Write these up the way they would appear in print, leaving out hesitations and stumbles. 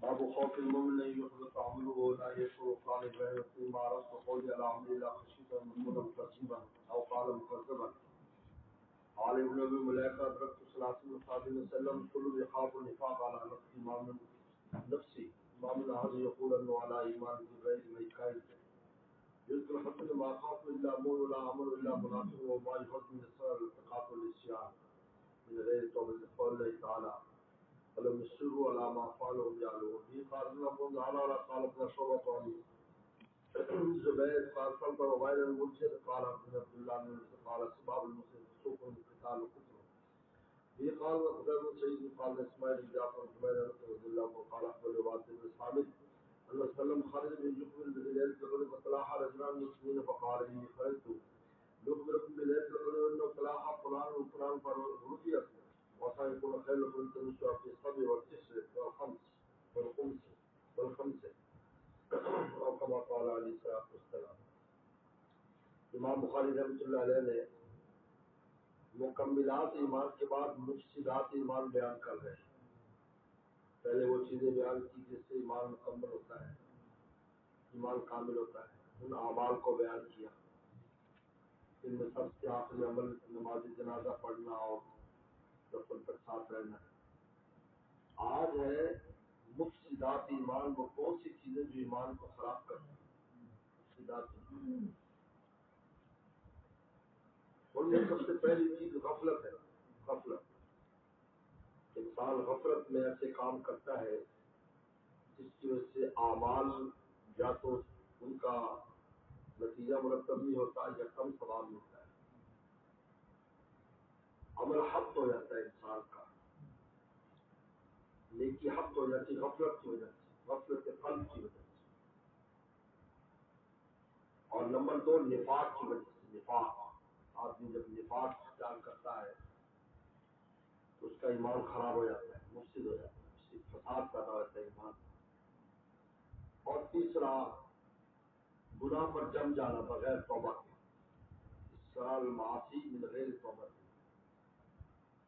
باب خوف المؤمن ان يحبط عمله ولا يشعر طالبا فيما عرفت قولي على عمل الله خشيتا مكونا مكذبا او قال مكذبا. قال ابن ابي ملائكه ادركت صلاه النبي وسلم كل يخاف النفاق على نفسه امام نفسي امام هذا يقول انه على ايمان بغير ميكائيل يذكر حتى ما خاف الا امر ولا عمل الا منافق وما يحب من السر التقاط والاسيان من غير توبه قول الله تعالى فلم يسروا على ما فعلوا يعلمون. في قال لهم على قال ابن شعبة عن زبير قال سلطة وغير المرشد قال عبد الله بن قال سباب المسلم سوق القتال وكفر. في قال قتيبة سعيد قال اسماعيل بن جعفر زبير رضي الله قال احمد وعبد بن ثابت ان سلم خرج من يقبل بالليل فقد فلاح رجلان مسلمين فقال اني خرجت يخبركم بالليل فقد انه فلاح فلان وفلان فرؤيت وكان يكون خير لكم تمشوا في الصبر والتسع والخمس والخمسة او كما قال عليه الصلاه والسلام. امام بخاری رحمۃ اللہ علیہ نے مکملات ایمان کے بعد مفسدات ایمان بیان کر رہے ہیں. پہلے وہ چیزیں بیان کی جس سے ایمان مکمل ہوتا ہے، ایمان کامل ہوتا ہے، ان اعمال کو بیان کیا. ان میں سب سے آخری عمل نماز جنازہ پڑھنا اور دفن پر ساتھ رہنا ہے. آج ہے مفسدات ایمان، وہ کون سی چیزیں جو ایمان کو خراب کرتی ہیں؟ مفسدات ایمان ان میں سب سے پہلی چیز غفلت ہے. غفلت، انسان غفلت میں ایسے کام کرتا ہے جس کی وجہ سے اعمال یا تو ان کا نتیجہ مرتب نہیں ہوتا یا کم ثواب ملتا ہے. عمل حق ہو جاتا ہے انسان کا، نیکی حق ہو جاتی ہے غفلت کی وجہ سے، غفلت قلب کی وجہ سے. اور نمبر 2 نفاق کی وجہ سے. نفاق، آدمی جب نفاق اختیار کرتا ہے تو اس کا ایمان خراب ہو جاتا ہے، مفسد ہو جاتا ہے، اس سے فساد پیدا ہوتا ہے ایمان. اور تیسرا گناہ پر جم جانا بغیر توبہ کے. اسرار المعاصی من غیر توبہ،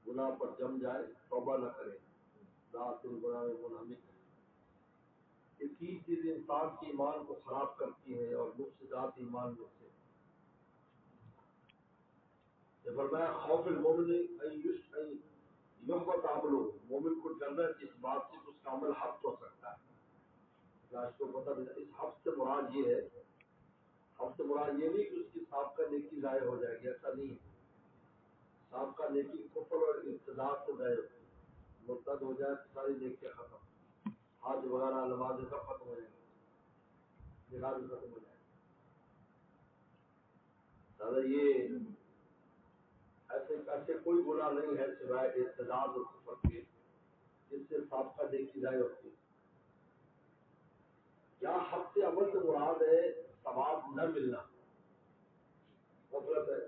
گناہ پر جم جائے توبہ نہ کرے، ذات الگناہ میں منہمک ہے. یہ تین چیزیں انسان کے ایمان کو خراب کرتی ہیں اور مفسدات ایمان میں سے. یہ فرمایا خوف المومن یحبط عملہ، مومن کو ڈرنا ہے کہ اس بات سے اس کا عمل حبط ہو سکتا ہے. اس کو پتہ نہیں، اس حبط سے مراد یہ ہے، حبط سے مراد یہ نہیں کہ اس کی سابقہ نیکی ضائع ہو جائے گی، ایسا نہیں ہے. سابقہ نیکی کفر اور ارتداد سے ضائع ہوتی ہے. مرتد ہو جائے تو ساری نیکیاں ختم، حج وغیرہ نمازیں سب ختم ہو جائیں گی، جہاد ختم ہو جائے گی. دادا یہ ایسے کوئی گناہ نہیں ہے سوائے ارتداد اور کفر کے جس سے سابقہ نیکی ضائع ہوتی ہے. یا حبط عمل سے مراد ہے ثواب نہ ملنا، غفلت ہے،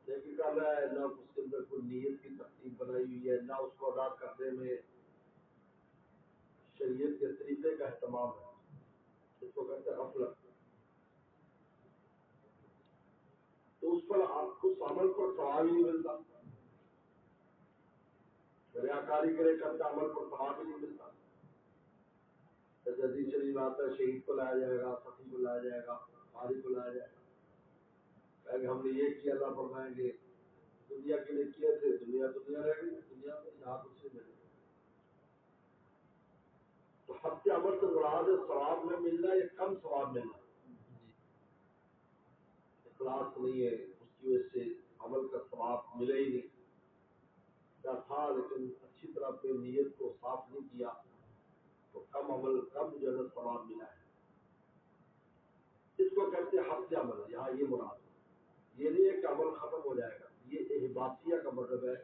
لیکن کر رہا ہے نہ اس کے اندر کوئی نیت کی ترتیب بنائی ہوئی ہے، نہ اس کو ادا کرنے میں شریعت کے طریقے کا اہتمام ہے، اس کو کہتے ہیں غفلت. تو اس پر اس عمل پر ثواب ہی نہیں ملتا. ریاکاری کرے کرتا عمل پر ثواب ہی نہیں ملتا. جیسے حدیث شریف آتا ہے شہید کو لایا جائے گا، فقیر کو لایا جائے گا، قاری کو لایا جائے گا، کہ ہم نے یہ کیا، اللہ فرمائیں گے دنیا کے لیے کیے تھے، دنیا رہ گئی، دنیا میں یہاں کچھ نہیں ملے. تو حبط عمل سے مراد ثواب میں ملنا یا کم ثواب ملنا. اخلاص نہیں ہے، اس کی وجہ سے عمل کا ثواب ملے ہی نہیں. کیا تھا لیکن اچھی طرح پہ نیت کو صاف نہیں کیا تو کم عمل کم جو ہے ثواب ملا ہے. اس کو کہتے ہیں حبط عمل. یہاں یہ مراد یہ نہیں ہے کہ عمل ختم ہو جائے گا، یہ احباطیہ کا مطلب ہے.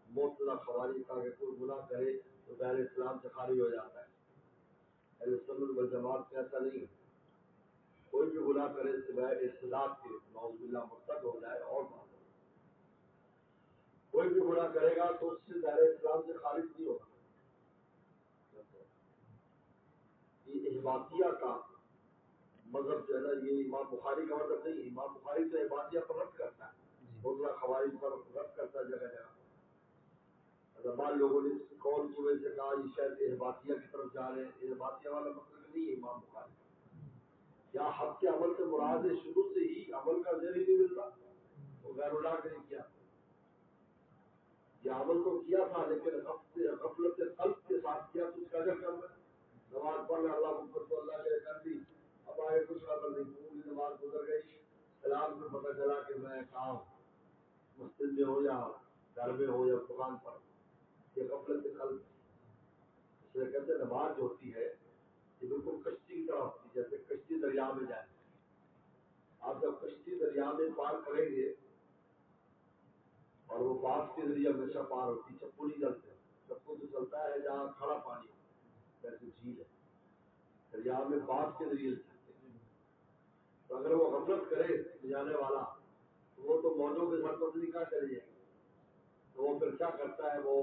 معتزلہ خوارج کا کہ کوئی گناہ کرے تو غیر اسلام سے خارج ہو جاتا ہے. اہل سنت والجماعت میں ایسا نہیں ہے. کوئی بھی گناہ کرے سوائے ارتداد کے، نعوذ باللہ مرتد ہو جائے اور بات ہو. کوئی بھی گناہ کرے گا تو اس سے غیر اسلام سے خارج نہیں ہوگا. یہ احباطیہ کا مذہب جو ہے نا، یہ امام بخاری کا مطلب نہیں. امام بخاری تو احباطیہ پر رد کرتا ہے، معتزلہ خوارج پر رد کرتا ہے جگہ جگہ. بعض لوگوں نے اس قول کی وجہ سے کہا یہ شاید احباطیہ کی طرف جا رہے ہیں. احباطیہ والا مطلب نہیں ہے امام بخاری. یا حق کے عمل سے مراد ہے شروع سے ہی عمل کا ذریعہ نہیں ملتا تو غیر اللہ کے لیے کیا یہ عمل تو کیا تھا لیکن غفلت قلب کے ساتھ کیا تو اس کا اجر کم ہے. نماز پڑھنا اللہ محمد تو اللہ کے لیے کر دی, اب آگے کچھ خبر نہیں, پوری نماز گزر گئی, سلام میں پتہ چلا کہ میں کہاں مسجد میں ہو یا گھر میں ہو یا دکان پر. یہ غفلت قلب. اس لیے کہتے ہیں نماز جو ہوتی ہے یہ بالکل کشتی کی طرح ہوتی ہے, جیسے کشتی دریا میں جائے. آپ جب کشتی دریا میں پار کریں گے اور وہ بانس کے ذریعے ہمیشہ پار ہوتی, چپو نہیں چلتے. چپو تو چلتا ہے جہاں کھڑا پانی ہو, جیسے جھیل ہے. دریا میں بانس کے ذریعے چلتے ہیں. تو اگر وہ غفلت کرے جانے والا تو وہ تو موجوں کے ساتھ تو کہاں چلے جائے گا. تو وہ پھر کیا کرتا ہے, وہ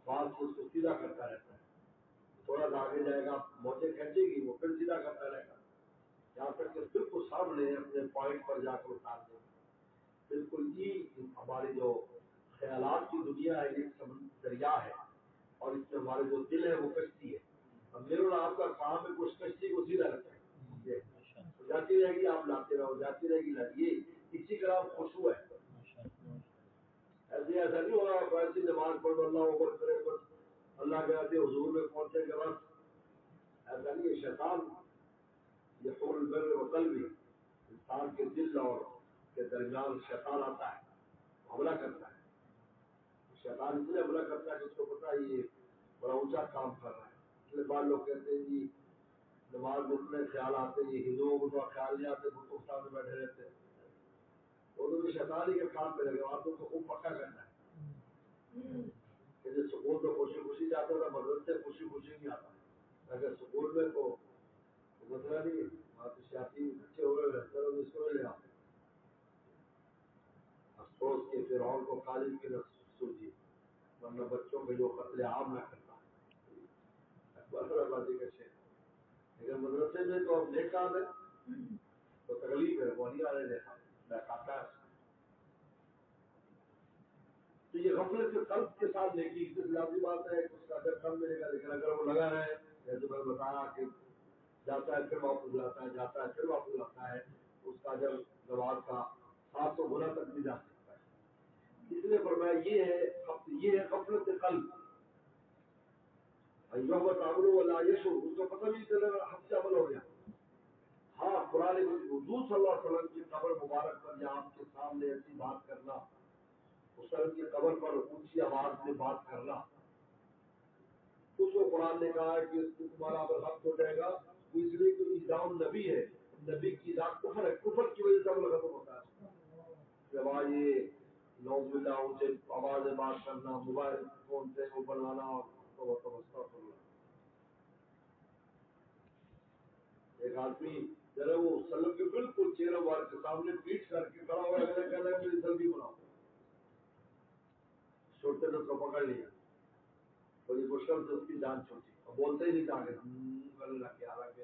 بانس کو اس کو سیدھا کرتا رہتا ہے. تھوڑا سا آگے جائے گا, موجیں کھینچے گی, وہ پھر سیدھا کرتا رہے گا یہاں تک کہ بالکل سامنے اپنے پوائنٹ پر جا کر اتار دے. بالکل یہ ہماری جو خیالات کی دنیا ہے یہ دریا ہے, اور اس میں ہمارے جو دل ہے وہ کشتی ہے. اب میرے آپ کا کام ہے کچھ کشتی کو سیدھا رکھیں, جاتی رہے گی, آپ لاتے رہو, جاتی رہے گی. یہ اسی کا آپ خوشبو ہے. ایسے ایسا نہیں ہوگا ویسی نماز پڑھ اللہ اوپر کرے بس اللہ کے آتے حضور میں پہنچے کے بعد, ایسا نہیں ہے. شیطان یہ قول البر و قلبی, انسان کے دل اور کے درمیان شیطان آتا ہے, حملہ کرتا ہے. شیطان اس لیے حملہ کرتا ہے کہ اس کو پتا ہے یہ بڑا اونچا کام کر رہا ہے. اس لیے بعض لوگ کہتے ہیں جی نماز میں اتنے خیال آتے ہیں, ہندوؤں کو تو خیال نہیں آتے, بتوں کے سامنے بیٹھے رہتے ہیں. وہ تو شیطان ہی کے کام پہ لگے, آپ کو خوب پکا کرنا ہے. سکول تو خوشی خوشی جاتا تھا, مدد سے خوشی خوشی نہیں آتا. اگر سکول میں تو مسئلہ نہیں ہے, وہاں تو شاطی اچھے ہو رہے رہتے ہیں, اس کو لے آتے. افسوس کے فرعون کو خالد کی نہ سوچی, ورنہ بچوں کو جو قتل عام نہ کرتا. بازی کا شیر. لیکن مدرسے میں تو اب نیک کام ہے تو تکلیف ہے, وہ نہیں آنے دیکھا کھاتا ہے. تو یہ غفلت کے قلب کے ساتھ نیکی اس لازمی بات ہے کہ اس کا اجر کم ملے گا. لیکن اگر وہ لگا رہے, جیسے میں نے بتایا کہ جاتا ہے پھر واپس لاتا ہے, جاتا ہے پھر واپس لاتا ہے, اس کا اجر نماز کا 700 گنا تک بھی جا سکتا ہے. اس لیے فرمایا یہ ہے غفلت قلب. یشو اس کو پتہ نہیں چلے گا ہم سے عمل ہو گیا. ہاں قرآن حضور صلی اللہ علیہ وسلم کی قبر مبارک پر یا آپ کے سامنے ایسی بات کرنا, حسین کی قبر پر اونچی آواز میں بات کرنا, اس کو قرآن نے کہا ہے کہ اس کو تمہارا اگر حق ہو جائے گا تو اس لیے کہ ایزام نبی ہے, نبی کی ذات کفر ہے, کفر کی وجہ سے عمل ختم ہوتا ہے. جب آج یہ نوز ملا ان سے آواز بات کرنا, موبائل فون سے وہ بنانا, ایک آدمی ذرا وہ سلم کے بالکل چہرے والے کے سامنے پیٹ کر کے کھڑا ہوا ہے, کہہ رہا ہے میری جلدی بناؤ. چھوٹے سے کو پکڑ لیا, بڑی مشکل سے اس کی جان چھوٹی, اور بولتے ہی نہیں کہا کرنے لگ گیا. حالانکہ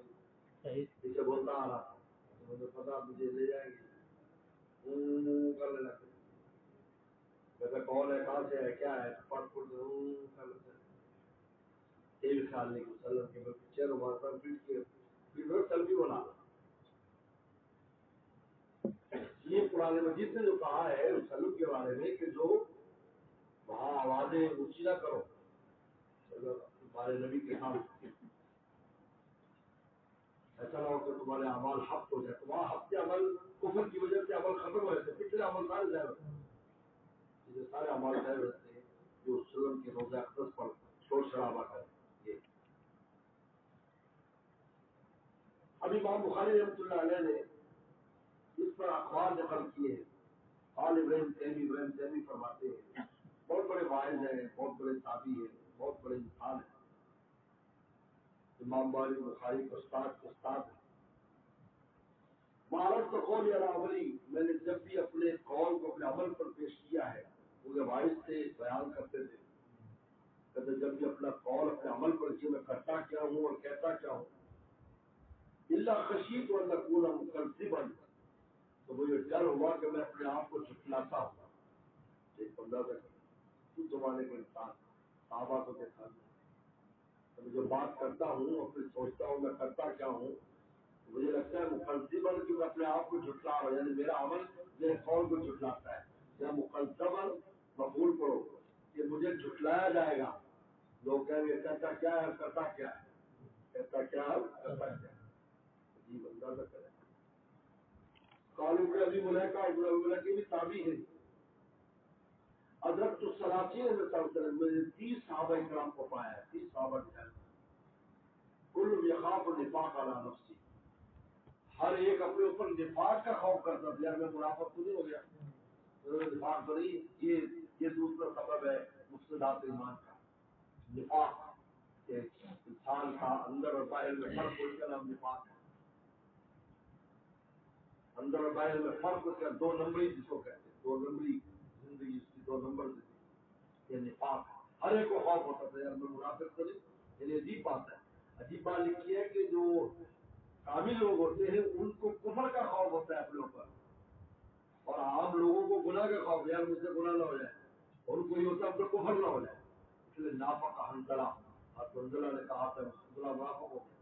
پیچھے بولتا آ رہا تھا, مجھے پتا مجھے لے جائیں گے, کرنے لگ گیا. جیسے کون ہے, کہاں سے ہے, کیا ہے, پٹ پٹ کر لیتے ہیں. یہ بھی خیال نہیں کہ سلم کے چہروں پر پیٹ کے سلفی بنا. یہ قرآن مجید نے جو کہا ہے سلم کے بارے میں کہ جو وہاں آوازیں اونچی نہ کرو تمہارے نبی کے سامنے, ایسا نہ ہو کہ تمہارے اعمال حق ہو جائے. تمہارا حق کے عمل کفر کی وجہ سے عمل ختم ہو جاتے, پچھلے عمل سارے ظاہر ہوتے ہیں. یہ سارے عمال ظاہر ہوتے ہیں جو سلم کے روزہ اقدس پر شور شرابہ کریں. یہ ابھی امام بخاری رحمۃ اللہ علیہ نے اس پر اخبار نقل کیے ہیں. آل ابراہیم تیمی فرماتے ہیں, بہت بڑے واعظ ہیں, بہت بڑے تابعی ہیں, بہت بڑے انسان ہیں. امام بخاری کے استاد ہیں. مہارت تو قول یا عملی, میں نے جب بھی اپنے قول کو اپنے عمل پر پیش کیا ہے, مجھے واعظ سے بیان کرتے تھے, کہتے جب بھی اپنا قول اپنے عمل پر کیا, میں کرتا کیا ہوں اور کہتا کیا ہوں. اللہ خشیت و نقول مقدبا, تو مجھے ڈر ہوا کہ میں اپنے آپ کو جھٹلاتا ہوں. ایک بندہ تک زمانے کے انسان صحابہ کو دیکھا, بات کرتا ہوں اور پھر سوچتا ہوں میں کرتا کیا ہوں، مجھے لگتا ہے مقدمن کہ میں اپنے آپ کو جھٹلا رہا ہوں، یعنی میرا عمل میرے قول کو جھٹلاتا ہے، یا مقدمن مقبول کرو کہ مجھے جھٹلایا جائے گا، لوگ کہیں گے کہتا کیا ہے کرتا کیا ہے، کہتا کیا ہے کرتا کیا ہے، جی بندہ نہ کرے قالو کے ابھی ملیکہ کی بھی تعبیر ہے۔ حضرت السلاطین میں 30 صحابہ اکرام کو پایا ہے، 30 صحابہ اکرام، کل یخاف النفاق علی نفسی، ہر ایک اپنے اوپر نفاق کا خوف کرتا تھا، یار میں منافق تو نہیں ہو گیا، نفاق تو نہیں، یہ دوسرا سبب ہے مفسدات ایمان کا، نفاق کہ انسان کا اندر اور باہر میں فرق ہو کر نام نفاق ہے، اندر اور باہر میں فرق ہو کر دو نمبری جس کو کہتے ہیں، دو نمبری زندگی اس کی دو نمبر زندگی، یہ نفاق ہے، ہر ایک کو خوف ہوتا تھا یار میں منافق تو نہیں، یہ عجیب بات ہے، عجیب بات لکھی ہے کہ جو کامل لوگ ہوتے ہیں ان کو کفر کا خوف ہوتا ہے اپنے اوپر، اور عام لوگوں کو گناہ کا خوف، یار مجھ سے گناہ نہ ہو جائے، اور ان کو یہ ہوتا ہے اپنے کفر نہ ہو جائے، اس لیے نافق حنظلہ، اور حنظلہ نے کہا تھا حنظلہ منافق ہو گیا،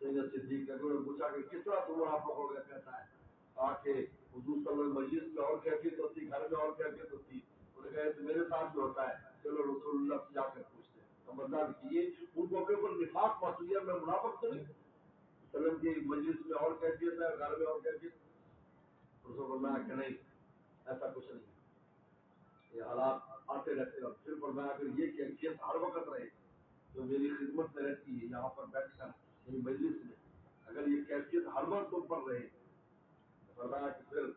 سید صدیق نے پوچھا کہ کس طرح تم منافق ہو گیا، کہتا ہے کہا کہ حضور صلی اللہ علیہ وسلم مجلس میں اور کیفیت ہوتی، گھر میں اور کیفیت ہوتی، انہوں نے کہا تو میرے ساتھ بھی ہوتا ہے، چلو رسول اللہ سے جا کر پوچھتے ہیں، خبردار کیجیے، ان کو اپنے اوپر نفاق محسوس کیا، میں منافق تو نہیں، وسلم کی مجلس میں اور کیفیت ہے، گھر میں اور کیفیت، اس کو فرمایا کہ نہیں ایسا کچھ نہیں، یہ حالات آتے رہتے، اور پھر فرمایا کہ یہ کیفیت ہر وقت رہے جو میری خدمت میں رہتی ہے یہاں پر بیٹھ کر میری مجلس میں، اگر یہ کیفیت ہر وقت تم پر رہے، فرمایا کہ پھر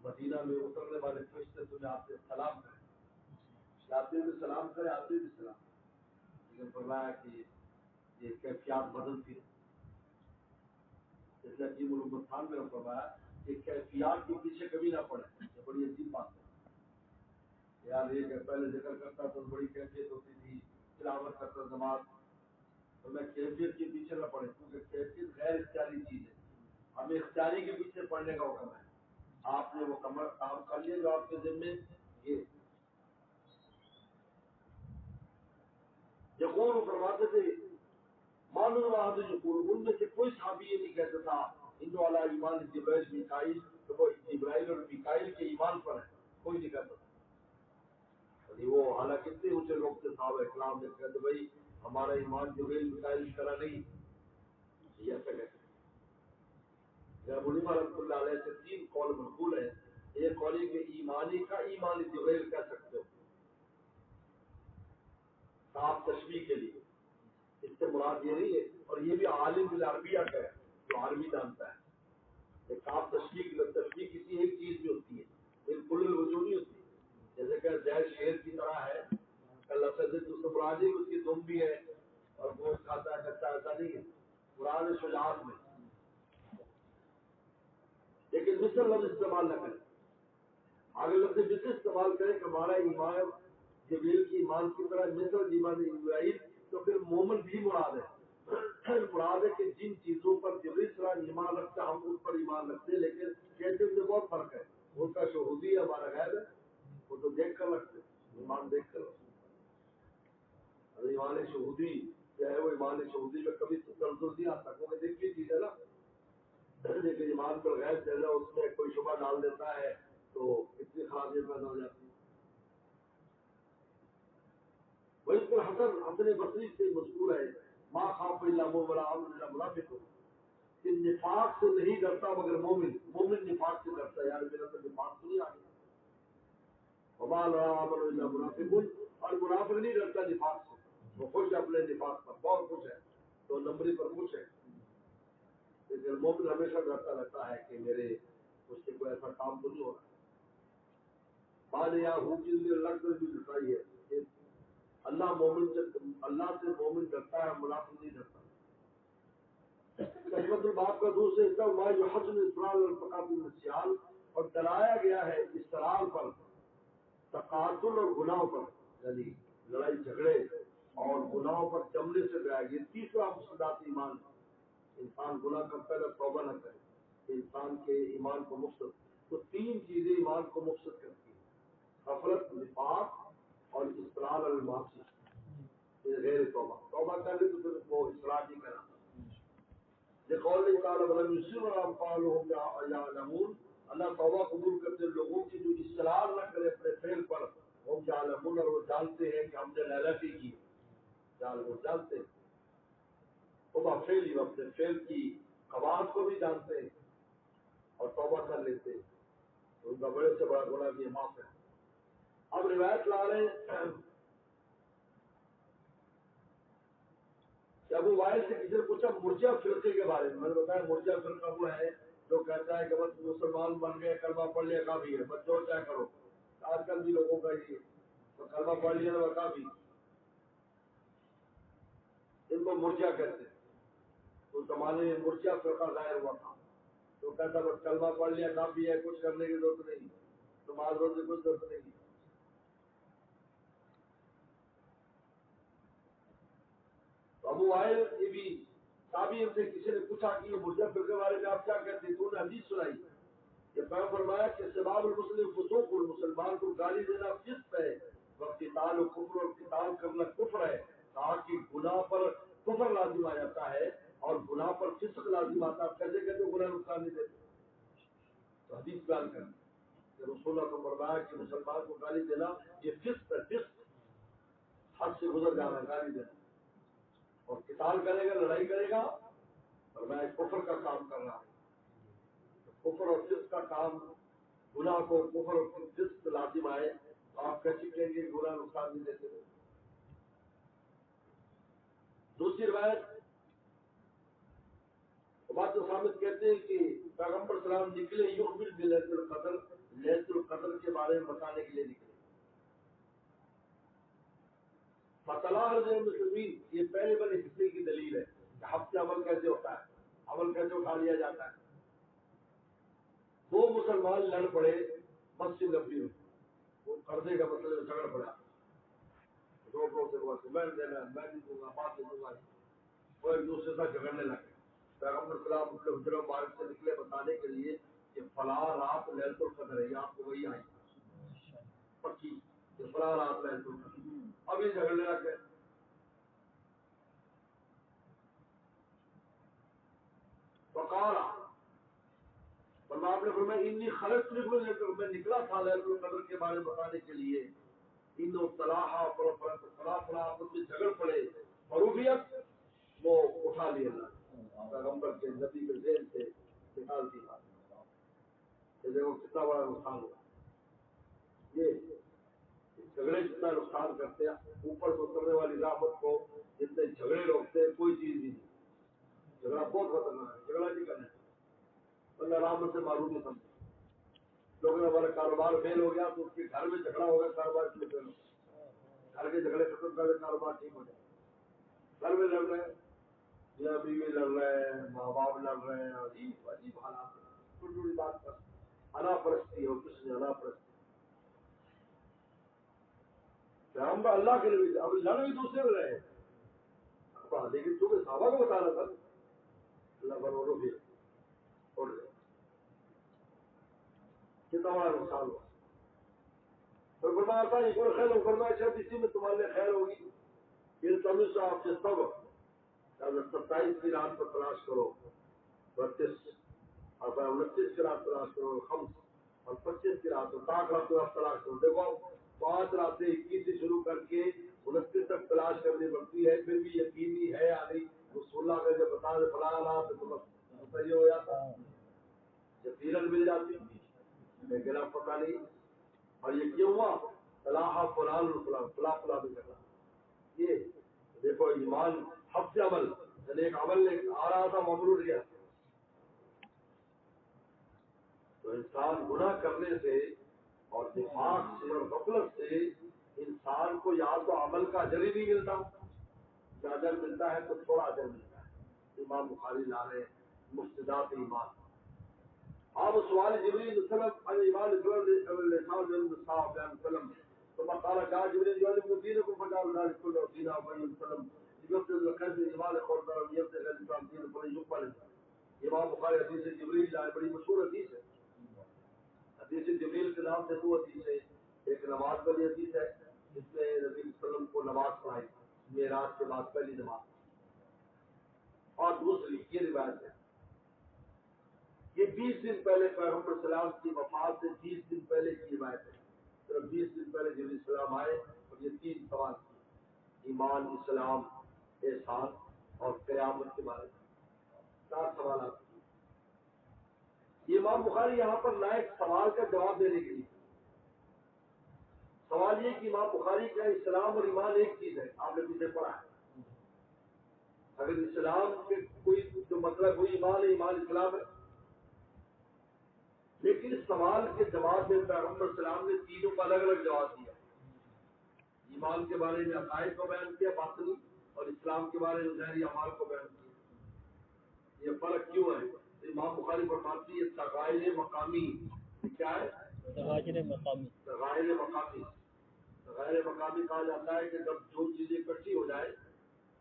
مدینہ میں اترنے والے فرشتے تمہیں آپ سے سلام کریں، جاتے بھی سلام کرے آتے بھی سلام، لیکن فرمایا کہ یہ کیفیات بدلتی ہے، جیسے عجیب الامت خان میں فرمایا کہ کیفیات کے پیچھے کبھی نہ پڑے، یہ بڑی عجیب بات ہے، یار یہ کہ پہلے ذکر کرتا تو بڑی کیفیت ہوتی تھی، تلاوت کرتا نماز، تو میں کیفیت کے پیچھے نہ پڑے، کیونکہ کیفیت غیر اختیاری چیز ہے، ہمیں اختیاری کے پیچھے پڑھنے کا حکم ہے، آپ نے وہ کام کر لیا جو آپ کے ذمے، یہ یقول فرماتے تھے معلوم آدمی یقول، ان میں سے کوئی صحابی یہ نہیں کہتا تھا ان والا ایمان جبرائیل میکائیل، تو وہ جبرائیل اور میکائیل کے ایمان پر ہے، کوئی نہیں کہتا تھا، وہ حالانکہ اتنے اونچے لوگ تھے صحابہ اکرام نے کہتے بھائی ہمارا ایمان جبرائیل میکائیل کی طرح نہیں، یہ ایسا کہتے ہیں منیمہ رحمۃ اللہ علیہ سے 3 قول منقول ہے، ایک قول ہے کہ ایمانی کا ایمان جبرائیل کہہ سکتے ہو صاحب تشبیہ کے لیے، اس سے مراد یہ نہیں ہے، اور یہ بھی عالم العربیہ کا ہے جو عربی جانتا ہے، ایک صاحب تشبیہ کسی ایک چیز میں ہوتی ہے، بالکل الوجود نہیں ہوتی، جیسے کہ زید شیر کی طرح ہے، اللہ سے مراد ہے اس کی دم بھی ہے اور گوشت کھاتا ہے کچا، ایسا نہیں ہے، مراد شجاعت میں، لیکن مثل لفظ استعمال نہ کریں، اگر لفظ مثل استعمال کریں کہ ہمارا ایمان جبریل کی ایمان کی طرح مثل ایمان ابراہیم، تو پھر مومن بھی مراد ہے، مراد ہے کہ جن چیزوں پر جبریل صلی اللہ علیہ وسلم ایمان رکھتا ہے ہم اس پر ایمان رکھتے ہیں، لیکن کیفیت میں بہت فرق ہے، ان کا شہودی ہے ہمارا غیر ہے، وہ تو دیکھ کر رکھتے ایمان دیکھ کر رکھتے، ایمان شہودی کیا ہے، وہ ایمان شہودی میں کبھی تسلسل نہیں آتا، کیونکہ دیکھیے چیز ہے نا، لیکن ایمان پر غیر چہرہ اس میں کوئی شبہ ڈال دیتا ہے تو اتنی خرابیاں پیدا ہو جاتی ہیں۔ وہی پر حسن بصری سے مذکور ہے ماں خاف اللہ بلا اللہ منافق ہو کہ نفاق سے نہیں ڈرتا مگر مومن نفاق سے ڈرتا ہے، یار میرا تو نفاق تو نہیں آ گیا، وما اللہ منافق، اور منافق نہیں ڈرتا نفاق سے، وہ خوش ہے اپنے نفاق پر، بہت خوش ہے، تو نمبری پر خوش ہے، لیکن مومن ہمیشہ ڈرتا رہتا ہے کہ میرے مجھ سے کوئی ایسا کام تو نہیں ہو رہا، بعد یہاں ہو چیز میں اللہ کو بھی دکھائی ہے کہ اللہ سے مومن ڈرتا ہے، منافق نہیں ڈرتا۔ قسمت الباب کا دوسرے حصہ ہوا جو حسن اسرار اور تقاتل السیال، اور ڈرایا گیا ہے اسرار پر، تقاتل اور گناہ پر، یعنی لڑائی جھگڑے اور گناہوں پر جمنے سے ڈرایا گیا، تیسرا مفسدات ایمان، انسان گناہ کرتا ہے توبہ نہ کرے، انسان کے ایمان کو مفسد، تو 3 چیزیں ایمان کو مفسد کرتی ہیں، غفلت، نفاق اور اسرار المعاصی، غیر توبہ کر لی تو پھر وہ اصلاح نہیں کرا. قول تعالیٰ ولم یصروا علی ما فعلوا وهم یعلمون. اللہ توبہ قبول کرتے لوگوں کی جو اصرار نہ کرے اپنے فعل پر. وہ یعلمون اور وہ جانتے ہیں کہ ہم نے غلطی کی. وہ جانتے ہیں توبہ فعل ہی اپنے فعل کی قباحت کو بھی جانتے ہیں اور توبہ کر لیتے ہیں. ان کا بڑے سے بڑا گناہ بھی معاف ہے. اب روایت لا رہے ہیں کہ ابو وائل سے کسی نے پوچھا مرجع فرقے کے بارے میں نے بتایا مرجع فرقہ وہ ہے جو کہتا ہے کہ بس مسلمان بن گئے کلمہ پڑھ لیا کافی ہے بس جو چاہے کرو. آج کل بھی لوگوں کا یہ کلمہ پڑھ لیا تو کافی. ان کو مرجع کہتے ہیں. تو زمانے میں مرجع فرقہ ظاہر ہوا تھا تو کہتا بس کلمہ پڑھ لیا کافی ہے کچھ کرنے کی ضرورت نہیں نماز روزے کچھ ضرورت نہیں. ابو وائل یہ بھی تابعین سے کسی نے پوچھا کہ یہ مرجع فرقے کے بارے میں آپ کیا کہتے ہیں تو نے حدیث سنائی کہ پیغمبر فرمایا کہ سباب المسلم فسوق المسلمان کو گالی دینا فسق ہے وقتال کفر اور قتال کرنا کفر ہے. کہا کہ گناہ پر کفر لازم آ جاتا ہے اور گناہ پر فسق لازم آتا ہے. کیسے کہتے گناہ نقصان نہیں دیتے تو حدیث بیان کر کہ رسول اللہ کو فرمایا کہ مسلمان کو گالی دینا یہ فسق ہے. فسق حد سے گزر جانا گالی دینا اور قتال کرے گا لڑائی کرے گا اور میں کفر کا کام کر رہا ہوں. کفر اور فسق کا کام گناہ کو کفر اور فسق لازم آئے تو آپ کیسے کہیں گے گناہ نقصان نہیں دیتے. دوسری روایت بات تو ثابت کہتے ہیں کہ پیغمبر سلام نکلے یخبر بلیلۃ القدر لیلۃ القدر کے بارے میں بتانے کے لیے نکلے. فطلع المسلمین یہ پہلے والے حصے کی دلیل ہے کہ ہفتے عمل کیسے ہوتا ہے عمل کیسے اٹھا لیا جاتا ہے. دو مسلمان لڑ پڑے مسجد نبوی میں وہ قرضے کا مسئلے میں جھگڑ پڑا دو سے ہوا کہ میں دینا میں نہیں دوں گا بات نہیں دوں گا وہ ایک دوسرے سے جھگڑنے لگے. پیغمبر سلام اپنے حجرہ مبارک سے نکلے بتانے کے لیے کہ فلاں رات لیلۃ القدر ہے. آپ کو وہی آئی پکی کہ فلاں رات لیلۃ القدر. اب یہ جھگڑنے لگ گئے. فقال آپ نے فرمایا انی خرجت میں نکلا تھا لیلۃ القدر کے بارے میں بتانے کے لیے. انہوں طلاحا فلاں فلاں آپس میں جھگڑ پڑے فروبیت وہ اٹھا لیا پیغمبر کے نبی کے ذہن سے نکال دیا. دیکھو کتنا بڑا نقصان ہوا. یہ جھگڑے جتنا نقصان کرتے ہیں اوپر سے اترنے والی رحمت کو جتنے جھگڑے روکتے ہیں کوئی چیز نہیں. جھگڑا بہت خطرناک ہے. جھگڑا نہیں کرنا بندہ رحمت سے معلوم نہیں سمجھے. لوگوں نے ہمارا کاروبار فیل ہو گیا تو اس کے گھر میں جھگڑا ہوگا کاروبار کیوں فیل ہو. گھر کے جھگڑے ختم کر کے کاروبار ٹھیک ہو جائے. گھر میں لڑ رہے ہیں یا بیوی لڑ رہے ہیں ماں باپ لڑ رہے ہیں عجیب عجیب حالات ہیں. چھوٹی چھوٹی بات پر انا پرستی اور کس نے انا پرستی. ہم اللہ کے لیے اب لڑ بھی دوسرے میں رہے لیکن چونکہ صحابہ کو بتانا تھا اللہ بنو بھی چھوڑ دے. کتنا بڑا نقصان ہوا. تو فرمایا تھا ایک اور خیر فرمایا شاید اسی میں تمہارے لیے خیر ہوگی. یہ تمہیں سے آپ سے سب 27 کی رات پر تلاش کرو 32 اور 29 کی رات تلاش کرو خمس اور 25 کی رات تاک رات آپ تلاش کرو. دیکھو 5 راتیں 21 سے شروع کر کے 29 تک تلاش کرنی پڑتی ہے. پھر بھی یقینی ہے یا نہیں رسول اللہ کا جب بتا دے فلاں رات تو صحیح ہو جاتا یقیناً مل جاتی لیکن اب پتہ نہیں. اور یہ کیوں ہوا فلاح فلان فلاں فلاں فلاں بھی کرنا. یہ دیکھو ایمان ہفتے عمل یعنی ایک عمل آ رہا تھا معمول اٹھ گیا. تو انسان گناہ کرنے سے اور دماغ سے اور غفلت سے انسان کو یا تو عمل کا اجر ہی نہیں ملتا یا اجر ملتا ہے تو تھوڑا اجر ملتا ہے. امام بخاری لا رہے مفسدات ایمان. آپ سوال جبریل وسلم ایمان وسلم تو مقالہ جا جبریل جو دین کو فجال ذلك كله دین ابو وسلم يقتل القلب ایمان قرب اور يبتغي الاسلام دین پر يقبل. امام بخاری حدیث جبریل لائے بڑی مشہور حدیث ہے. حدیث جبریل کے نام سے دو حدیث ہے. ایک نماز والی حدیث ہے جس میں نبی صلی اللہ علیہ وسلم کو نماز پڑھائی معراج کے بعد پہلی نماز. اور دوسری یہ روایت ہے، یہ 20 دن پہلے پیغمبر السلام کی وفات سے 20 دن پہلے کی روایت ہے. صرف 20 دن پہلے جبرائیل السلام آئے اور یہ 3 سوال کیے: ایمان، اسلام، احسان اور قیامت کے بارے میں 4 سوالات کیے. یہ امام بخاری یہاں پر لائق سوال کا جواب دینے کے لیے. سوال یہ کہ امام بخاری کا اسلام اور ایمان ایک چیز ہے، آپ نے پیچھے پڑھا ہے. اگر اسلام کے کوئی جو مطلب کوئی ایمان ہے، ایمان اسلام ہے. لیکن اس سوال کے جواب میں پیغمبر السلام نے تینوں کا الگ الگ جواب دیا. ایمان کے بارے میں عقائد کو بیان کیا باطنی، اور اسلام کے بارے میں ظاہری اعمال کو بیان کیا. یہ فرق کیوں ہے؟ امام بخاری فرماتی ہے تغائر مقامی. کیا ہے؟ تغائر مقامی. تغائر مقامی. تغائر مقامی کہا جاتا ہے کہ جب جو چیزیں اکٹھی ہو جائے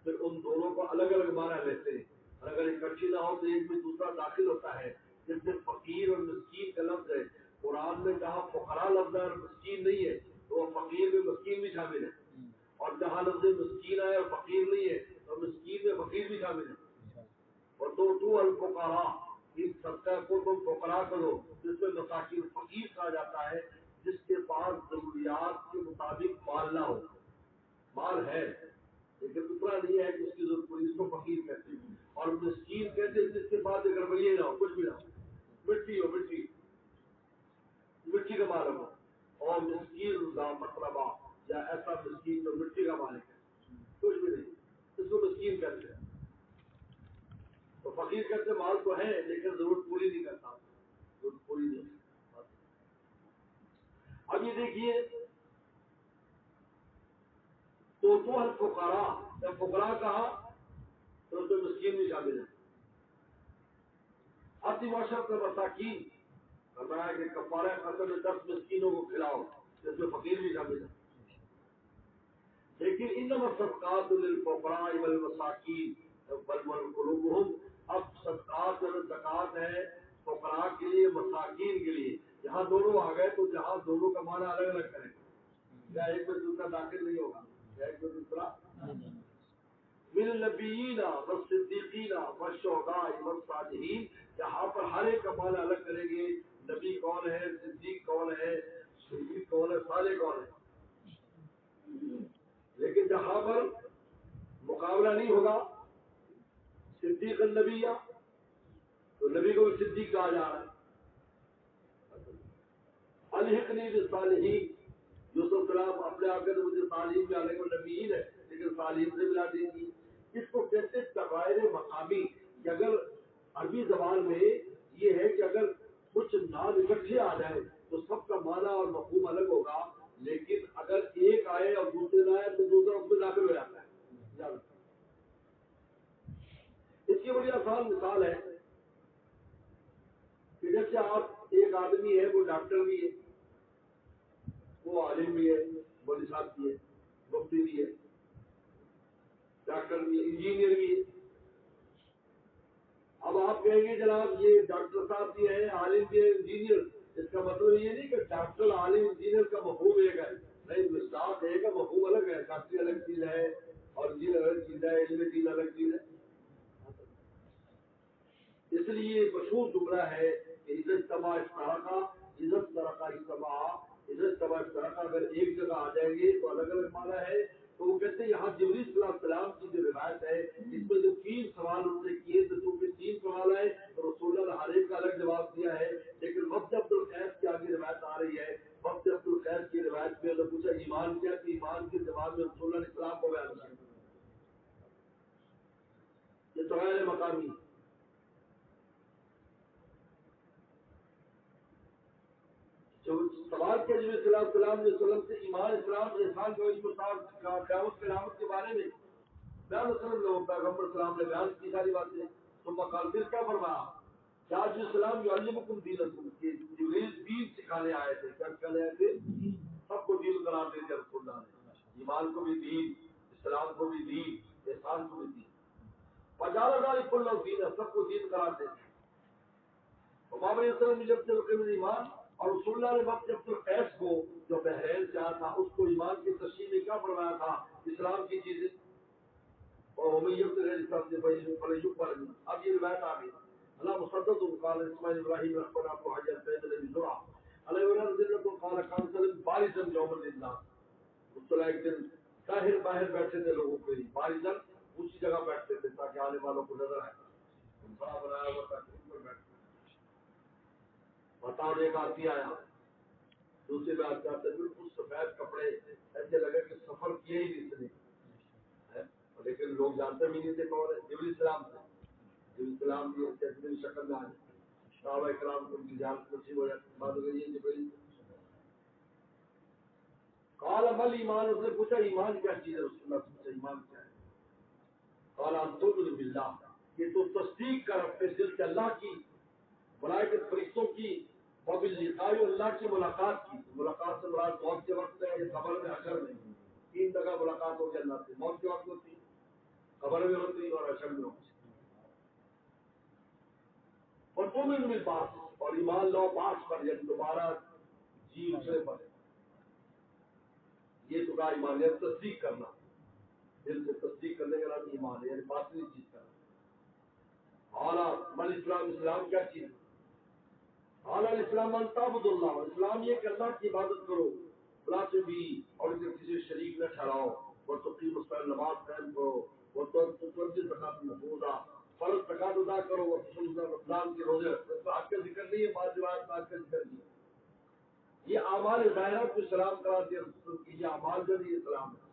پھر ان دونوں کو الگ الگ معنی لیتے ہیں، اور اگر اکٹھی نہ ہو تو ایک میں دوسرا داخل ہوتا ہے. جس میں فقیر اور مسکین کا لفظ ہے، قرآن میں جہاں فقراء لفظ ہے اور مسکین نہیں ہے تو وہ فقیر میں مسکین بھی شامل ہے، اور جہاں لفظ مسکین ہے اور فقیر نہیں ہے تو مسکین میں فقیر بھی شامل ہے. اور تو الفقراء، اس صدقہ کو تم فقراء کرو، جس میں مساکین فقیر کہا جاتا ہے جس کے پاس ضروریات کے مطابق مال نہ ہو. مال ہے لیکن اتنا نہیں ہے کہ اس کی ضرورت پوری، اس کو فقیر کہتے ہیں. اور مسکین کہتے ہیں جس کے پاس ایک رویے نہ ہو، کچھ بھی نہ ہو، مٹی ہو، مٹی کا مالک ہو. اور مسکین ذا مطلبہ، یا ایسا مسکین جو مٹی کا مالک ہے، کچھ بھی نہیں، اس کو مسکین کہتے ہیں. تو فقیر کہتے مال تو ہے لیکن ضرورت پوری نہیں کرتا، ضرورت پوری نہیں. اب یہ دیکھیے تو الفقراء، جب فقراء کہا تو اس میں مسکین بھی شامل ہے. اتی معاشرت مساکین فرمایا کہ کفارہ قتل 10 مسکینوں کو کھلاؤ، جس میں فقیر بھی شامل ہے. لیکن انما الصدقات للفقراء والمساکین والقلوبهم، اب صدقات اور زکات ہے فقراء کے لیے، مساکین کے لیے. جہاں دونوں آ گئے تو جہاں دونوں کا معنی الگ الگ کریں، یا ایک میں دوسرا داخل نہیں ہوگا، یا ایک میں دوسرا. من النبیین والصدیقین والشہداء والصالحین، یہاں پر ہر ایک کا معنی الگ کریں گے. نبی کون ہے، صدیق کون ہے، شہید کون ہے، صالح کون ہے. لیکن جہاں پر مقابلہ نہیں ہوگا صدیق النبیہ تو نبی کو بھی صدیق کہا جا رہا ہے. الحقنی بالصالحین، یوسف السلام اپنے آپ کے مجھے صالحین میں آنے کو نبیین ہے لیکن صالحین سے ملا دیں گی. اس کو کہتے تغائر مقامی. کہ اگر عربی زبان میں یہ ہے کہ اگر کچھ نام اکٹھے آ جائے تو سب کا معنی اور مفہوم الگ ہوگا، لیکن اگر ایک آئے اور دوسرے نہ آئے تو دوسرا اس میں داخل ہو جاتا ہے. اس کی بڑی آسان مثال ہے کہ جیسے آپ ایک آدمی ہے، وہ ڈاکٹر بھی ہے، وہ عالم بھی ہے، مولوی صاحب بھی ہے، مفتی بھی ہے، ڈاکٹر بھی ہے، انجینئر بھی ہے. اب آپ کہیں گے جناب یہ ڈاکٹر صاحب بھی ہے، عالم بھی ہے، انجینئر، اس کا مطلب یہ نہیں کہ ڈاکٹر عالم انجینئر کا مفہوم ایک ہے. نہیں، ذات ایک ہے، مفہوم الگ ہے. ڈاکٹری الگ چیز ہے اور انجینئر الگ چیز ہے، علم دین الگ چیز ہے. اس لیے مشہور جملہ ہے کہ عزت تباہ اشتراکہ، عزت ترقہ اجتماع، عزت تباہ اشتراکہ. اگر ایک جگہ آ جائیں گے تو الگ الگ معنی ہے. تو وہ کہتے ہیں یہاں جبریل صلی اللہ علیہ وسلم کی جو روایت ہے اس میں جو 3 سوال ان سے کیے تو چونکہ 3 سوال ہے تو رسول اللہ نے ہر ایک کا الگ جواب دیا ہے. لیکن وقت عبد القیس کی آگے روایت آ رہی ہے. وقت عبد القیس کی روایت میں اللہ پوچھا ایمان کیا، کہ ایمان کے جواب میں رسول اللہ نے اسلام کو بیان کیا. یہ تغائر مقامی. جو سوال کیا جب صلی اللہ علیہ وسلم سے ایمان، اسلام، احسان کو قیامت کے علامت کے بارے میں بیان وسلم پیغمبر السلام نے بیان کی ساری باتیں. ثم قال، پھر کیا فرمایا؟ کیا جو اسلام یعلمکم دینکم، کہ جبریل دین سکھانے آئے تھے. کیا سکھانے آئے تھے؟ سب کو دین قرار دے دیا رسول اللہ نے. ایمان کو بھی دین، اسلام کو بھی دین، احسان کو بھی دین. فجعل ذلک کلہ دین، سب کو دین قرار دے دیا. وما بین وسلم جب سے ایمان، اور رسول اللہ نے وقت عبد القیس کو جو بحرین سے آیا تھا اس کو ایمان کی تشریح میں کیا فرمایا تھا؟ اسلام کی چیزیں. ومن يبتغي غير الاسلام فلن يقبل منه. اب یہ روایت آ گئی. اللہ مسدد قال اسماعیل ابراہیم اخبرنا ابو حجاج سید بن زرعہ علیہ رضی قال كان سلم بارزا يوم للناس. مصطلح ایک دن ظاہر باہر بیٹھے تھے لوگوں کے لیے, بارزا اسی جگہ بیٹھتے تھے تاکہ آنے والوں کو نظر آئے. بڑا بنایا ہوا تھا کہ اوپر بیٹھتے. بتاؤ ایک آدمی آیا, دوسری بات کرتے بالکل سفید کپڑے, ایسے لگے کہ سفر کیا ہی نہیں اس نے, لیکن لوگ جانتے بھی نہیں تھے کون ہے. جبریل السلام تھے. جبریل السلام کی تجدید شکل میں آئے. صحابہ کرام کو ان کی جان نصیب ہو جاتی. بات ہو گئی ہے جبریل. قال مل ایمان, اس نے پوچھا ایمان کیا چیز ہے؟ رسول اللہ سے پوچھا ایمان کیا ہے؟ قال ان تؤمن باللہ, یہ تو تصدیق کر اپنے دل سے اللہ کی, ملائکۃ فرشتوں کی, وباللقاء اللہ کی ملاقات کی. ملاقات سے مراد موت کے وقت ہے, یہ قبر میں حشر میں. 3 جگہ ملاقات ہو کے اللہ سے, موت کے وقت ہوتی, قبر میں ہوتی اور حشر میں ہوتی. اور تؤمن بالبعث, اور ایمان لو بعث پر, یعنی دوبارہ جی اٹھنے پر. یہ تو کا ایمان ہے, تصدیق کرنا, دل سے تصدیق کرنے کا نام ایمان ہے, یعنی باطنی چیز کرنا. اعلیٰ مل اسلام, اسلام کیا چیز ہے؟ اعلیٰ اسلام ان تعبد اللہ, اسلام یہ کہ اللہ کی عبادت کرو, بلا سے بھی, اور اسے کسی شریک نہ ٹھہراؤ. وہ تقیم مستقل نماز قائم کرو, وہ توجہ زکات مفروضہ, فرض زکات ادا کرو, وہ رمضان کے روزے. آج کا ذکر نہیں ہے, بعض روایت آج کا ذکر نہیں ہے. یہ اعمال ظاہرہ کو سلام کرا دیا, یہ اعمال جو نہیں اسلام ہے.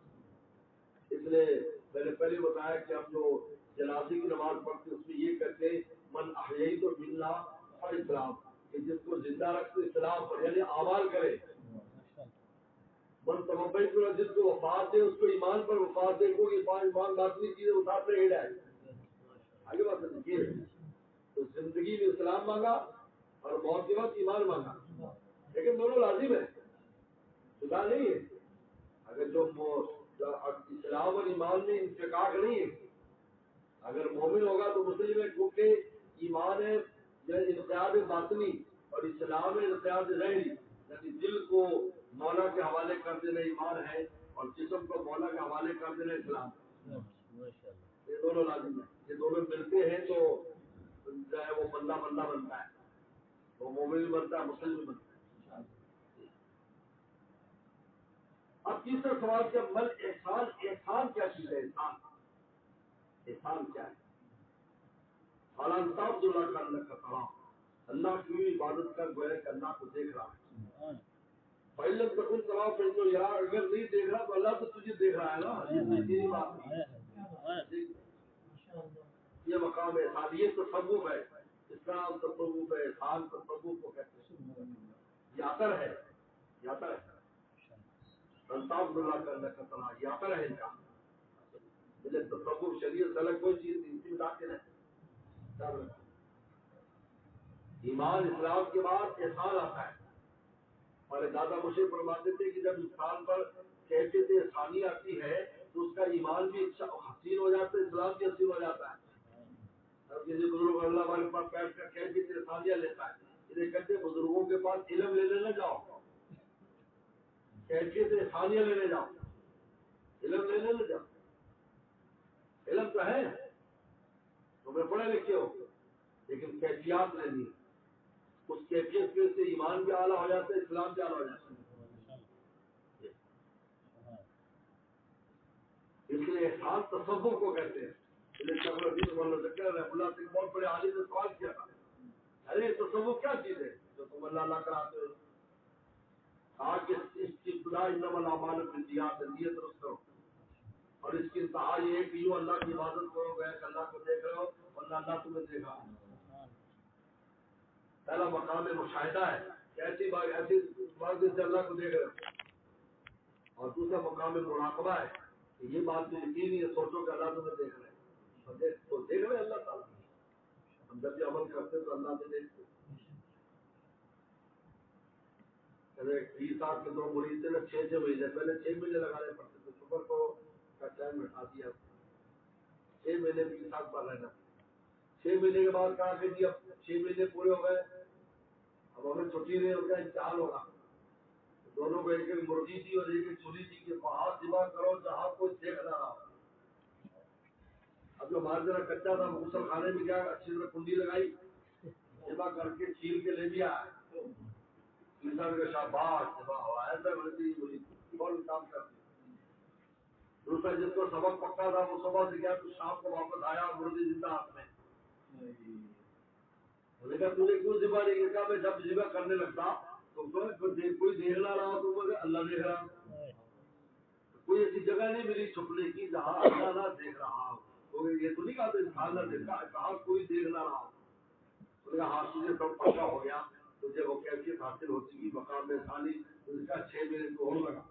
اس لیے میں نے پہلے بتایا کہ ہم جو جنازے کی نماز پڑھتے اس میں یہ کہتے ہیں من احییت باللہ اور اسلام, کہ جس کو زندہ رکھتے اسلام پر, یعنی اعمال کرے. من تمبئی کو, جس کو وفات دے اس کو ایمان پر وفات دے کو, یہ ایمان باطنی چیزیں اٹھاتے رہ جائے. آگے بات دیکھیے, تو زندگی میں اسلام مانگا اور موت کے وقت ایمان مانگا, لیکن دونوں لازم ہے, خدا نہیں ہے. اگر جو اسلام اور ایمان میں انفقاق نہیں ہے, اگر مومن ہوگا تو مسلم ہے, کیونکہ ایمان ہے انقیاد باطنی اور اسلام ہے انقیاد ظاہری, یعنی دل کو مولا کے حوالے کر دینا ایمان ہے, اور جسم کو مولا کے حوالے کر دینا اسلام. یہ دونوں لازم ہے. یہ دونوں ملتے ہیں تو جو ہے وہ بندہ بنتا ہے, وہ مومن بھی بنتا ہے, مسلم بھی بنتا ہے. اب تیسرا سوال کیا مل احسان, احسان کیا چیز ہے؟ احسان, احسان کیا ہے؟ حالانکہ اللہ کا اللہ کا کلام, اللہ کی عبادت کر گویا کہ اللہ کو دیکھ رہا ہے. پہلے تو کچھ سوال پہ تو یار اگر نہیں دیکھ رہا تو اللہ تو تجھے دیکھ رہا ہے نا. یہ بات نہیں, یہ مقام احسان, یہ تصوف ہے. اسلام تصوف ہے, احسان تصوف کو کہتے ہیں. یاتر ہے, یاتر ہے. انصاف اللہ کا اللہ کا طرح یاتر ہے ان کا. تصوف شریعت سے الگ کوئی چیز نہیں, اسی میں داخل ہے. ایمان اسلام کے بعد احسان آتا ہے. ہمارے دادا مجھے فرماتے تھے کہ جب انسان پر کیفیت احسانی آتی ہے تو اس کا ایمان بھی حسین ہو جاتا ہے, اسلام بھی حسین ہو جاتا ہے. اب کسی بزرگ اللہ والے پاس بیٹھ کر کیفیت احسانیہ لیتا ہے, انہیں کہتے بزرگوں کے پاس علم لینے نہ جاؤ, کیفیت احسانیہ لینے جاؤ, علم لینے نہ جاؤ. علم تو ہے, تمہیں پڑھے لکھے ہو, لیکن کیفیات لینی. اس کیفیت سے ایمان بھی اعلیٰ ہو جاتا ہے, اسلام بھی اعلیٰ ہو جاتا ہے. اس لیے احسان تصوف کو کہتے ہیں. اللہ سے بہت بڑے عالم نے سوال کیا تھا, ارے تصوف کیا چیز ہے جو تم اللہ کراتے ہو؟ کہا کہ اس کی ابتدا انما الاعمال بالنیات, نیت درست کرو, اور اس کی انتہا یہ ہے کہ یوں اللہ کی عبادت کرو گئے کہ اللہ کو دیکھ رہے ہو ورنہ اللہ تمہیں دیکھ رہا ہے. پہلا مقام مشاہدہ ہے, ایسی بات سے اللہ کو دیکھ رہے ہو. اور دوسرا مقام مراقبہ ہے کہ یہ بات تو یقینی ہے, سوچو کہ اللہ تمہیں دیکھ رہے ہیں, تو دیکھ رہے اللہ تعالیٰ. ہم جب بھی عمل کرتے تو اللہ سے دیکھتے. 20 سال کے 2 مرید تھے نا, 6 مہینے پہلے 6 مہینے لگانے پڑتے تھے. شکر کو کا ٹائم بٹھا دیا, 6 مہینے بھی ساتھ پر رہنا. 6 مہینے کے بعد کہا کہ جی اب 6 مہینے پورے ہو گئے, اب ہمیں چھٹی نہیں, ان کا امتحان ہوگا. دونوں کو ایک ایک مرغی تھی اور ایک ایک چولی تھی کہ وہاں ذبح کرو جہاں کوئی دیکھ نہ رہا. جو ہمارے ذرا کچا تھا غسل خانے میں گیا, اچھی طرح کنڈی لگائی, جمع کر کے چھیل کے لے لیا. انسان کا شاباش جمع ہوا ایسا بڑی فوراً کام کرتی. دوسرا جس کو سبق پکا تھا وہ صبح سے گیا تو شام کو واپس آیا اور مردی زندہ ہاتھ میں. نے کہا تجھے کیوں ذبح نہیں کہا میں جب ذبح کرنے لگتا تو کوئی دیکھ نہ رہا تو اللہ دیکھ رہا. کوئی ایسی جگہ نہیں ملی چھپنے کی جہاں اللہ نہ دیکھ رہا ہو. یہ تو نہیں کہا انسان نہ دیکھا, کہا کوئی دیکھ نہ رہا. انہوں نے کہا ہاں تجھے سب پکا ہو گیا, تجھے وہ کیفیت حاصل ہوتی گی مقام میں ثانی. اس کا 6 مہینے تو اور لگا,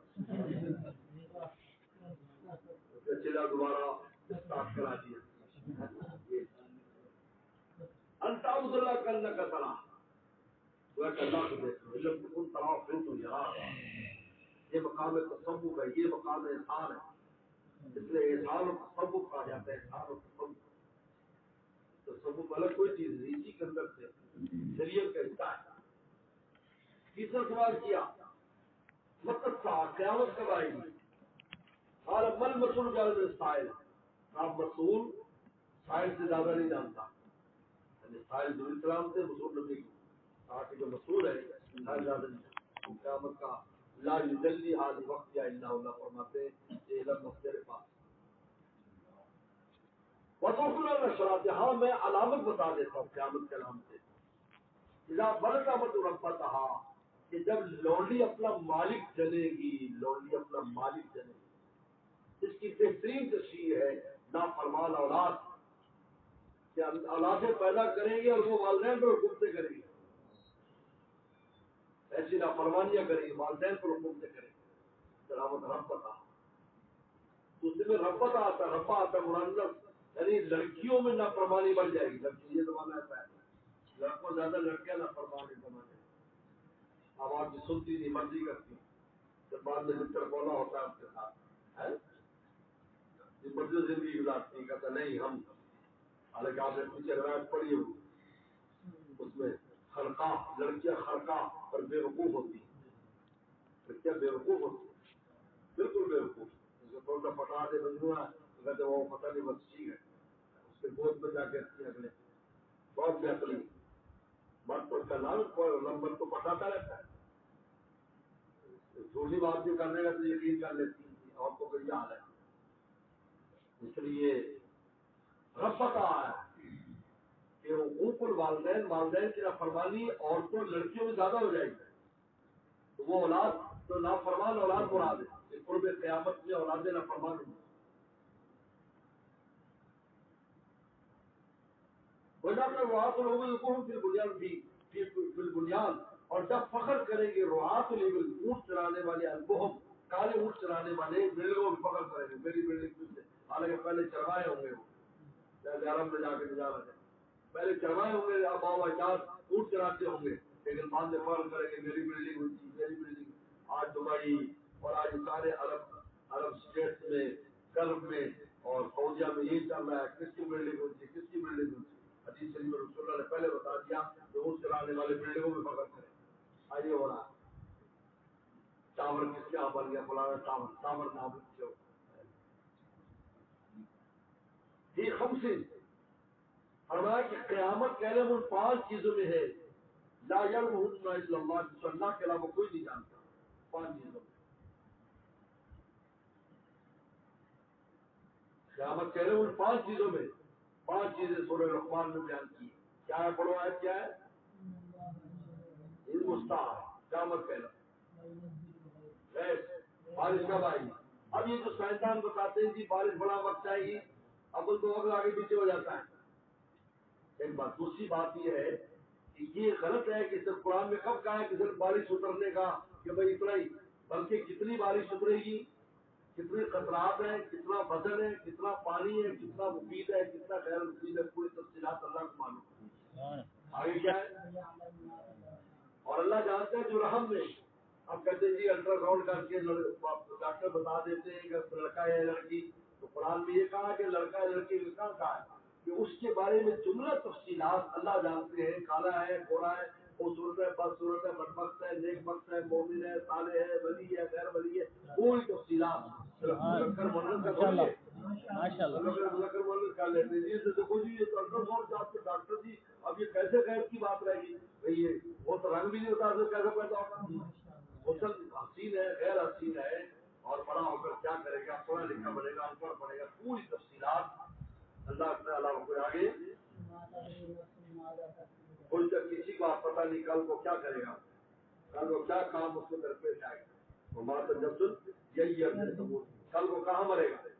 چلا دوبارہ اسٹارٹ کرا دیا. انتاؤز اللہ کرنا کا طرح وہ اللہ کو دیکھ لو, علم کن طرح پھر تو یار یہ مقام تصوف ہے, یہ مقام احسان ہے. اس لیے احسان و تصوف کہا جاتا ہے. احسان و تصوف, تصوف الگ کوئی چیز نہیں, اسی کے اندر سے شریعت کا حصہ ہے. تیسرا سوال کیا مطلب قیامت کب آئے گی. اور من مسئول کا سائل, آپ مسئول سائل سے زیادہ نہیں جانتا. سائل جو اسلام سے مسئول نبی کی آخر جو مسئول ہے سائل زیادہ نہیں. قیامت کا لا یجلی حال وقت یا اللہ اللہ فرماتے یہ علم مسئلے پاس. وَتُوْفِرَ الْأَشْرَاطِ, ہاں میں علامت بتا دیتا ہوں قیامت کے نام سے. اذا بلغت ربتها, کہ جب لونڈی اپنا مالک جنے گی, لونڈی اپنا مالک جنے گی. اس کی بہترین تشریح ہے نافرمان اولاد, کہ اولادیں پیدا کریں گے اور وہ والدین پر حکم سے کریں گے. ایسی نافرمانیاں کریں گے, والدین پر حکم سے کریں گے. سلامت ربتا, اس میں ربتا آتا, ربا آتا مرانت, یعنی لڑکیوں میں نافرمانی بڑھ جائے گی. لڑکی یہ زمانہ ایسا ہے, لڑکوں زیادہ لڑکیاں نافرمان زمانے. اب آپ کی سنتی نہیں, مرضی کرتی, جب بعد میں جس طرح بولا ہوتا ہے اس کے ساتھ مرضی زندگی گزارتی. کہتا نہیں ہم, حالانکہ آپ نے پیچھے روایت پڑھی ہو, اس میں خرقہ, لڑکیاں خرقہ اور بے وقوف ہوتی ہیں. لڑکیاں بے وقوف ہوتی ہیں, بالکل بے وقوف. تھوڑا سا پٹا دے بندو ہے تو کہتے وہ پتہ نہیں بس ٹھیک ہے, اس کے گود میں جا کے رکھتی اگلے. بہت بہترین مرد تو کا نمبر تو پٹاتا رہتا ہے. جھوٹی بات بھی کرنے کا تو یقین کر لیتی ہیں, اور کو کوئی حال ہے. اس لیے رب پتا ہے کہ حقوق الوالدین, والدین کی نافرمانی عورتوں لڑکیوں میں زیادہ ہو جائے گی. تو وہ اولاد تو نافرمان اولاد مراد ہے کہ قرب قیامت میں اولادیں نافرمان ہوں. وجہ کر روحات الحکم فی البنیاد فی البنیاد, اور جب فخر کریں گے روحات الحکم, اونٹ چرانے والے البہم, کالے اونٹ چرانے والے بلڈنگوں میں فخر کریں گے میری بلڈنگ سے. حالانکہ پہلے چروائے ہوں گے, وہ جیسے عرب میں جا کے گزارا جائے, پہلے چروائے ہوں گے, ابا و اجداد اونٹ چراتے ہوں گے, لیکن بعد میں فخر کریں گے میری بلڈنگ اونچی, میری بلڈنگ. آج دبئی اور آج سارے عرب اسٹیٹس میں, گلف میں اور سعودیہ میں یہی چل رہا ہے, کس کی بلڈنگ اونچی, کس کی بلڈنگ اونچی. حدیث شریف میں رسول اللہ نے پہلے بتا دیا کہ اونٹ چلانے والے بلڈنگوں میں فخر کریں. آئیے ہو رہا ٹاور کس کے یہاں بن گیا, فلانا ٹاور, ٹاور نام کیوں یہ خمسین. فرمایا کہ قیامت کہنے ان 5 چیزوں میں ہے, لا یعلمہن الا اللہ, جس اللہ کے علاوہ کوئی نہیں جانتا. 5 چیزوں میں قیامت کہنے ان 5 چیزوں میں, 5 چیزیں سورہ لقمان میں بیان کی. کیا ہے, پڑھو آیت کیا ہے. قیامت کہنا بارش کب آئے گی. اب یہ جو سائنسدان بتاتے ہیں کہ بارش بڑا وقت آئے گی, اب ان کو وقت آگے پیچھے ہو جاتا ہے. ایک بات. دوسری بات یہ ہے کہ یہ غلط ہے کہ صرف قرآن میں کب کہا ہے کہ صرف بارش اترنے کا کہ بھائی اتنا ہی, بلکہ کتنی بارش اترے گی, کتنے خطرات ہیں, کتنا وزن ہے, کتنا پانی ہے, کتنا مفید ہے, کتنا غیر مفید ہے, پوری تفصیلات اللہ کو معلوم. آگے کیا ہے, اور اللہ جانتے ہیں جو رحم میں. اب کہتے ہیں جی الٹرا ساؤنڈ کر کے ڈاکٹر بتا دیتے ہیں کہ لڑکا ہے لڑکی, تو قرآن میں یہ کہا کہ لڑکا ہے لڑکی کہاں کہا ہے کہ اس کے بارے میں جملہ تفصیلات اللہ جانتے ہیں. کالا ہے, گورا ہے, خوبصورت ہے, بدصورت ہے, بدبخت ہے, نیک بخت ہے, مومن ہے, صالح ہے, ولی ہے, غیر ولی ہے, کوئی تفصیلات صرف کر ورنہ کا کر لیتے جی دیکھو جی یہ ڈاکٹر جی اب یہ کیسے غیب کی بات رہے گی بھائی یہ وہ تو رنگ بھی نہیں ہوتا کیسے پیدا ہوگا غسل حسین ہے غیر حسین ہے اور بڑا ہو کر کیا کرے گا پڑھا لکھا بنے گا ان پڑھ پڑے گا پوری تفصیلات اللہ تعالیٰ کو آگے کوئی تک کسی کو آپ پتہ نہیں کل کو کیا کرے گا کل کو کیا کام اس کو درپیش آئے گا ہمارا جب یہی ہے کل کو کہاں مرے گا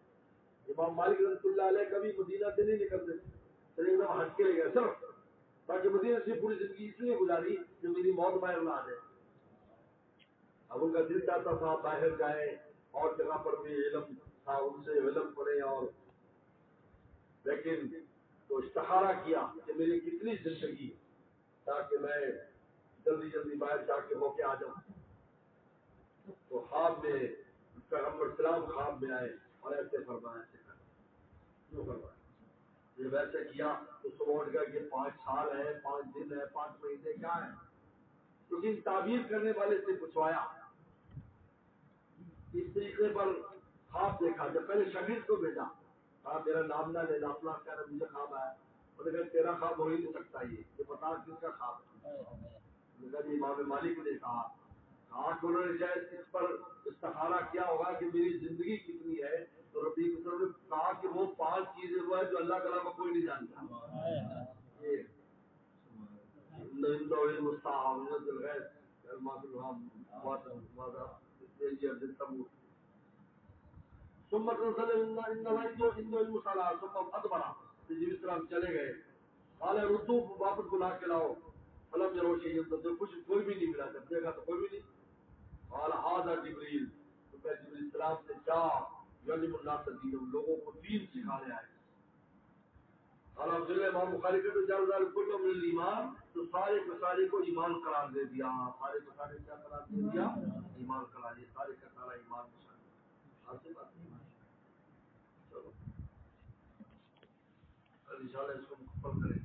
امام مالک رحمۃ اللہ علیہ کبھی مدینہ سے نہیں نکلتے پھر ایک دم ہٹ کے لے گئے سر تاکہ مدینہ سے پوری زندگی اس لیے گزاری کہ میری موت باہر نہ آ جائے اب ان کا دل چاہتا تھا باہر جائیں اور جگہ پر بھی علم تھا ان سے علم پڑے اور لیکن تو استخارہ کیا کہ میری کتنی زندگی تاکہ میں جلدی جلدی باہر جا کے ہو کے آ جاؤں تو خواب میں پیغمبر اسلام خواب میں آئے اور ایسے فرمایا کیوں فرمایا یہ ویسے کیا تو سمجھ گیا کہ 5 سال ہے 5 دن ہے 5 مہینے کیا ہے کیونکہ تعبیر کرنے والے سے پوچھوایا اس طریقے پر خواب دیکھا جب پہلے شہید کو بھیجا کہا میرا نام نہ لینا اپنا کہہ رہا مجھے خواب آیا انہوں نے کہا تیرا خواب ہو ہی نہیں سکتا یہ بتا کس کا خواب ہے امام مالک نے کہا کہ انہوں نے شاید اس پر استخارہ کیا ہوگا کہ میری زندگی کتنی ہے تو ربی نے کہا کہ وہ 5 چیزیں وہ ہے جو اللہ کے علاوہ کوئی نہیں جانتا چلے گئے ردو واپس بلا کے لاؤ فلم روشی کچھ کوئی بھی نہیں ملا جب دیکھا تو کوئی بھی نہیں جبریل تو میں جبریل السلام سے کیا یعلم الناس دین لوگوں کو دین سکھانے آئے الحمدللہ امام بخاری کے تو جلال کل من الایمان تو سارے کے سارے کو ایمان قرار دے دیا سارے کے سارے کیا قرار دے دیا ایمان قرار دیا سارے کا سارا ایمان حاصل بات چلو انشاءاللہ اس کو مکمل کریں